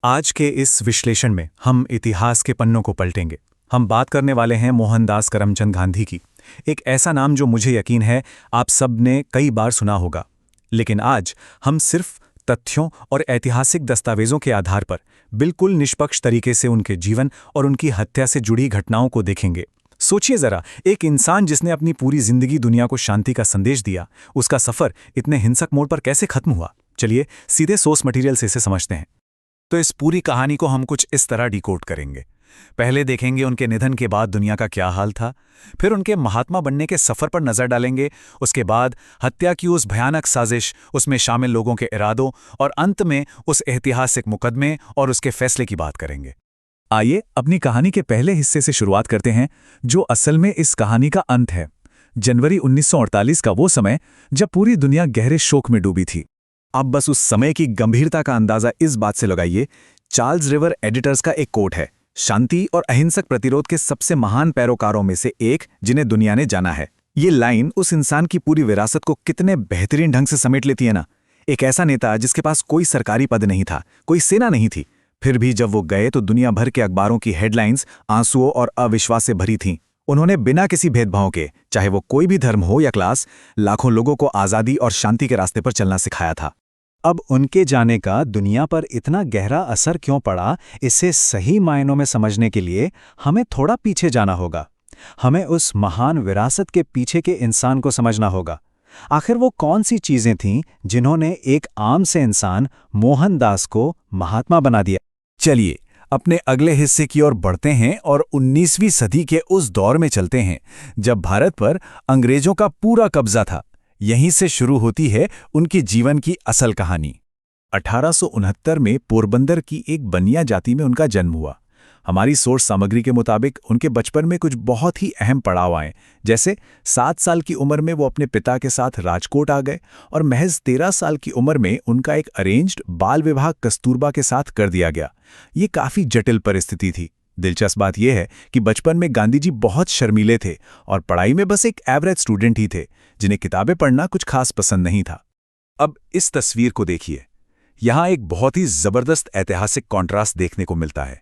आज के इस विश्लेषण में हम इतिहास के पन्नों को पलटेंगे। हम बात करने वाले हैं मोहनदास करमचंद गांधी की। एक ऐसा नाम जो मुझे यकीन है आप सब ने कई बार सुना होगा। लेकिन आज हम सिर्फ तथ्यों और ऐतिहासिक दस्तावेजों के आधार पर बिल्कुल निष्पक्ष तरीके से उनके जीवन और उनकी हत्या से जुड़ी घटनाओं को देखेंगे। सोचिए जरा, एक इंसान जिसने अपनी पूरी जिंदगी दुनिया को शांति का संदेश दिया, उसका सफर इतने हिंसक मोड़ पर कैसे खत्म हुआ? चलिए सीधे सोर्स मटेरियल से इसे समझते हैं। तो इस पूरी कहानी को हम कुछ इस तरह डिकोड करेंगे। पहले देखेंगे उनके निधन के बाद दुनिया का क्या हाल था, फिर उनके महात्मा बनने के सफर पर नजर डालेंगे, उसके बाद हत्या की उस भयानक साजिश, उसमें शामिल लोगों के इरादों और अंत में उस ऐतिहासिक मुकदमे और उसके फैसले की बात करेंगे। आइए अपनी कहानी के पहले हिस्से से शुरुआत करते हैं, जो असल में इस कहानी का अंत है। जनवरी 1948 का वो समय जब पूरी दुनिया गहरे शोक में डूबी थी। आप बस उस समय की गंभीरता का अंदाजा इस बात से लगाइए। चार्ल्स रिवर एडिटर्स का एक कोट है, शांति और अहिंसक प्रतिरोध के सबसे महान पैरोकारों में से एक जिन्हें दुनिया ने जाना है। ये लाइन उस इंसान की पूरी विरासत को कितने बेहतरीन ढंग से समेट लेती है ना। एक ऐसा नेता जिसके पास कोई सरकारी पद नहीं था, कोई सेना नहीं थी, फिर भी जब वो गए तो दुनिया भर के अखबारों की हेडलाइंस आंसुओं और अविश्वास से भरी थीं। उन्होंने बिना किसी भेदभाव के, चाहे वो कोई भी धर्म हो या क्लास, लाखों लोगों को आज़ादी और शांति के रास्ते पर चलना सिखाया था। अब उनके जाने का दुनिया पर इतना गहरा असर क्यों पड़ा, इसे सही मायनों में समझने के लिए हमें थोड़ा पीछे जाना होगा। हमें उस महान विरासत के पीछे के इंसान को समझना होगा। आखिर वो कौन सी चीजें थीं जिन्होंने एक आम से इंसान मोहनदास को महात्मा बना दिया? चलिए अपने अगले हिस्से की ओर बढ़ते हैं और 19वीं सदी के उस दौर में चलते हैं जब भारत पर अंग्रेजों का पूरा कब्जा था। यहीं से शुरू होती है उनकी जीवन की असल कहानी। 1869 में पोरबंदर की एक बनिया जाति में उनका जन्म हुआ। हमारी सोर्स सामग्री के मुताबिक उनके बचपन में कुछ बहुत ही अहम पड़ाव आए, जैसे 7 साल की उम्र में वो अपने पिता के साथ राजकोट आ गए और महज 13 साल की उम्र में उनका एक अरेंज्ड बाल विवाह कस्तूरबा के साथ कर दिया गया। ये काफ़ी जटिल परिस्थिति थी। दिलचस्प बात यह है कि बचपन में गांधी जी बहुत शर्मीले थे और पढ़ाई में बस एक एवरेज स्टूडेंट ही थे, जिन्हें किताबें पढ़ना कुछ खास पसंद नहीं था। अब इस तस्वीर को देखिए। यहाँ एक बहुत ही जबरदस्त ऐतिहासिक कॉन्ट्रास्ट देखने को मिलता है।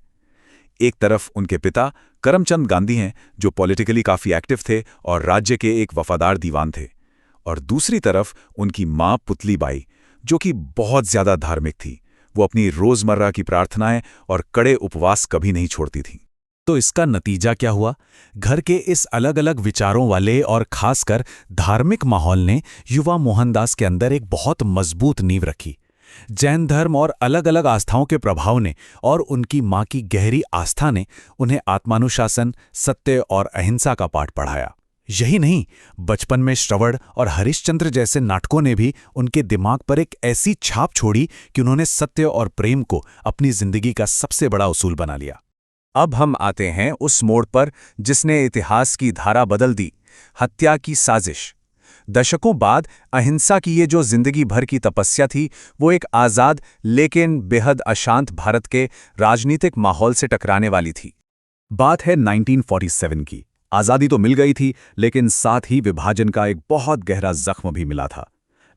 एक तरफ उनके पिता करमचंद गांधी हैं, जो पॉलिटिकली काफ़ी एक्टिव थे और राज्य के एक वफादार दीवान थे, और दूसरी तरफ उनकी माँ पुतलीबाई, जो कि बहुत ज़्यादा धार्मिक थी। वो अपनी रोज़मर्रा की प्रार्थनाएं और कड़े उपवास कभी नहीं छोड़ती थीं। तो इसका नतीजा क्या हुआ? घर के इस अलग अलग विचारों वाले और खासकर धार्मिक माहौल ने युवा मोहनदास के अंदर एक बहुत मजबूत नींव रखी। जैन धर्म और अलग अलग आस्थाओं के प्रभाव ने और उनकी मां की गहरी आस्था ने उन्हें आत्मानुशासन, सत्य और अहिंसा का पाठ पढ़ाया। यही नहीं, बचपन में श्रवण और हरिश्चंद्र जैसे नाटकों ने भी उनके दिमाग पर एक ऐसी छाप छोड़ी कि उन्होंने सत्य और प्रेम को अपनी जिंदगी का सबसे बड़ा उसूल बना लिया। अब हम आते हैं उस मोड़ पर जिसने इतिहास की धारा बदल दी, हत्या की साजिश। दशकों बाद अहिंसा की ये जो जिंदगी भर की तपस्या थी, वो एक आज़ाद लेकिन बेहद अशांत भारत के राजनीतिक माहौल से टकराने वाली थी। बात है 1947 की। आज़ादी तो मिल गई थी, लेकिन साथ ही विभाजन का एक बहुत गहरा जख्म भी मिला था।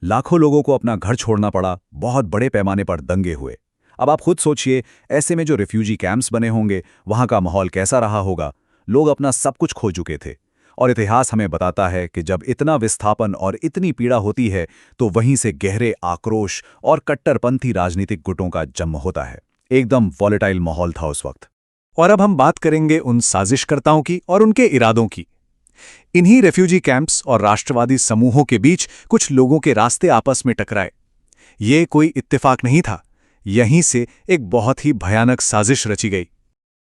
लाखों लोगों को अपना घर छोड़ना पड़ा, बहुत बड़े पैमाने पर दंगे हुए। अब आप खुद सोचिए, ऐसे में जो रिफ्यूजी कैंप्स बने होंगे, वहां का माहौल कैसा रहा होगा? लोग अपना सब कुछ खो चुके थे। और इतिहास हमें बताता है कि जब इतना विस्थापन और इतनी पीड़ा होती है, तो वहीं से गहरे आक्रोश और कट्टरपंथी राजनीतिक गुटों का जन्म होता है। एकदम वॉलेटाइल माहौल था उस वक्त। और अब हम बात करेंगे उन साजिशकर्ताओं की और उनके इरादों की। इन्हीं रेफ्यूजी कैंप्स और राष्ट्रवादी समूहों के बीच कुछ लोगों के रास्ते आपस में टकराए। ये कोई इत्तेफाक नहीं था, यहीं से एक बहुत ही भयानक साजिश रची गई।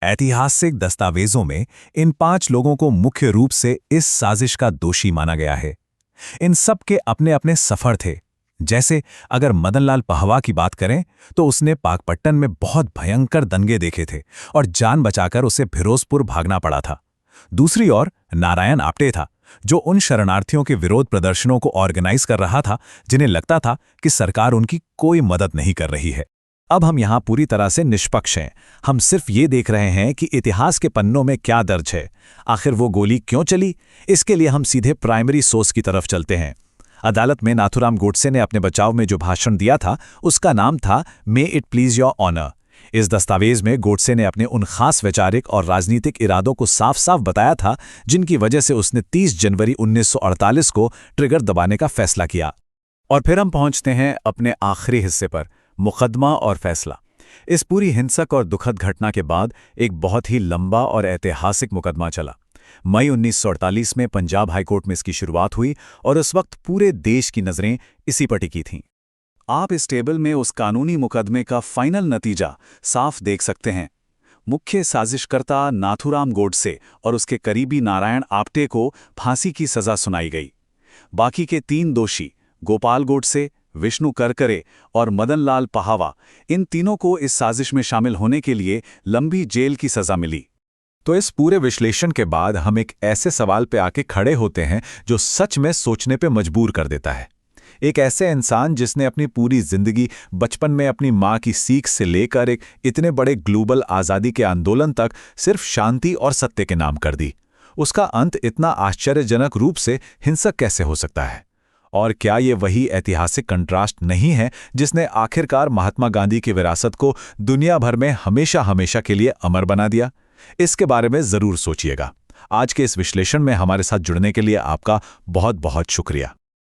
ऐतिहासिक दस्तावेजों में इन 5 लोगों को मुख्य रूप से इस साजिश का दोषी माना गया है। इन सब के अपने अपने सफर थे। जैसे अगर मदनलाल पहवा की बात करें तो उसने पाकपट्टन में बहुत भयंकर दंगे देखे थे और जान बचाकर उसे फिरोजपुर भागना पड़ा था। दूसरी ओर नारायण आप्टे था, जो उन शरणार्थियों के विरोध प्रदर्शनों को ऑर्गेनाइज कर रहा था जिन्हें लगता था कि सरकार उनकी कोई मदद नहीं कर रही है। अब हम यहाँ पूरी तरह से निष्पक्ष हैं। हम सिर्फ ये देख रहे हैं कि इतिहास के पन्नों में क्या दर्ज है। आखिर वो गोली क्यों चली, इसके लिए हम सीधे प्राइमरी सोर्स की तरफ चलते हैं। अदालत में नाथूराम गोडसे ने अपने बचाव में जो भाषण दिया था, उसका नाम था may it please your honour. इस दस्तावेज में गोडसे ने अपने उन खास वैचारिक और राजनीतिक इरादों को साफ साफ बताया था जिनकी वजह से उसने 30 जनवरी 1948 को ट्रिगर दबाने का फैसला किया। और फिर हम पहुंचते हैं अपने आखिरी हिस्से पर, मुकदमा और फैसला। इस पूरी हिंसक और दुखद घटना के बाद एक बहुत ही लंबा और ऐतिहासिक मुकदमा चला। मई 1948 में पंजाब हाईकोर्ट में इसकी शुरुआत हुई और उस वक्त पूरे देश की नज़रें इसी पर टिकी थीं। आप इस टेबल में उस कानूनी मुकदमे का फाइनल नतीजा साफ देख सकते हैं। मुख्य साजिशकर्ता नाथूराम गोडसे और उसके करीबी नारायण आप्टे को फांसी की सजा सुनाई गई। बाकी के 3 दोषी गोपाल गोडसे, विष्णु करकरे और मदन लाल पहावा, इन तीनों को इस साजिश में शामिल होने के लिए लंबी जेल की सजा मिली। तो इस पूरे विश्लेषण के बाद हम एक ऐसे सवाल पे आके खड़े होते हैं जो सच में सोचने पे मजबूर कर देता है। एक ऐसे इंसान जिसने अपनी पूरी जिंदगी बचपन में अपनी माँ की सीख से लेकर एक इतने बड़े ग्लोबल आज़ादी के आंदोलन तक सिर्फ शांति और सत्य के नाम कर दी, उसका अंत इतना आश्चर्यजनक रूप से हिंसक कैसे हो सकता है? और क्या ये वही ऐतिहासिक कंट्रास्ट नहीं है जिसने आखिरकार महात्मा गांधी की विरासत को दुनिया भर में हमेशा हमेशा के लिए अमर बना दिया? इसके बारे में ज़रूर सोचिएगा। आज के इस विश्लेषण में हमारे साथ जुड़ने के लिए आपका बहुत बहुत शुक्रिया।